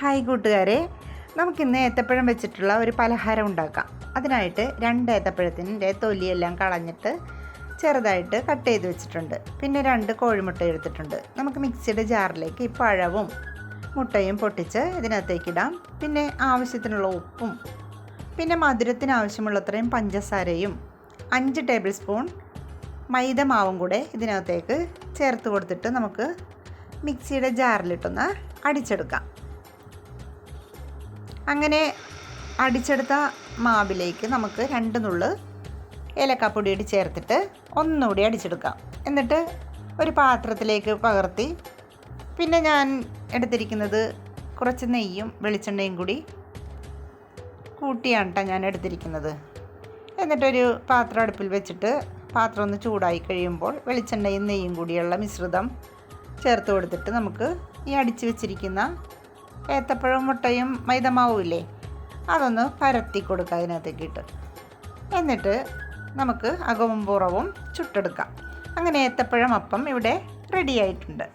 Hi കൂട്ടുകാരെ, നമുക്കിന്ന് ഏത്തപ്പഴം വെച്ചിട്ടുള്ള ഒരു പലഹാരം ഉണ്ടാക്കാം. അതിനായിട്ട് 2 ഏത്തപ്പഴത്തിൻ്റെ തൊലിയെല്ലാം കളഞ്ഞിട്ട് ചെറുതായിട്ട് കട്ട് ചെയ്ത് വെച്ചിട്ടുണ്ട്. പിന്നെ 2 കോഴിമുട്ട എടുത്തിട്ടുണ്ട്. നമുക്ക് മിക്സിയുടെ ജാറിലേക്ക് ഈ പഴവും മുട്ടയും പൊട്ടിച്ച് ഇതിനകത്തേക്കിടാം. പിന്നെ ആവശ്യത്തിനുള്ള ഉപ്പും പിന്നെ മധുരത്തിന് ആവശ്യമുള്ളത്രയും പഞ്ചസാരയും 5 ടേബിൾ സ്പൂൺ മൈദ മാവും കൂടെ ഇതിനകത്തേക്ക് ചേർത്ത് കൊടുത്തിട്ട് നമുക്ക് മിക്സിയുടെ ജാറിലിട്ടൊന്ന് അടിച്ചെടുക്കാം. അങ്ങനെ അടിച്ചെടുത്ത മാവിലേക്ക് നമുക്ക് 2 നുള്ള് ഏലക്കാപ്പൊടി ചേർത്തിട്ട് ഒന്നുകൂടി അടിച്ചെടുക്കാം. എന്നിട്ട് ഒരു പാത്രത്തിലേക്ക് പകർത്തി പിന്നെ ഞാൻ എടുത്തിരിക്കുന്നത് കുറച്ച് നെയ്യും വെളിച്ചെണ്ണയും കൂടി കൂട്ടിയാണ് ഞാൻ എടുത്തിരിക്കുന്നത്. എന്നിട്ടൊരു പാത്രം അടുപ്പിൽ വെച്ചിട്ട് പാത്രം ഒന്ന് ചൂടായി കഴിയുമ്പോൾ വെളിച്ചെണ്ണയും നെയ്യും കൂടിയുള്ള മിശ്രിതം ചേർത്ത് കൊടുത്തിട്ട് നമുക്ക് ഈ അടിച്ച് വെച്ചിരിക്കുന്ന ഏത്തപ്പഴവും മുട്ടയും മൈദമാവും ഇല്ലേ, അതൊന്ന് പരത്തി കൊടുക്കുക അതിനകത്തേക്ക് ഇട്ട്. എന്നിട്ട് നമുക്ക് അകവും പുറവും ചുട്ടെടുക്കാം. അങ്ങനെ ഏത്തപ്പഴം അപ്പം ഇവിടെ റെഡി ആയിട്ടുണ്ട്.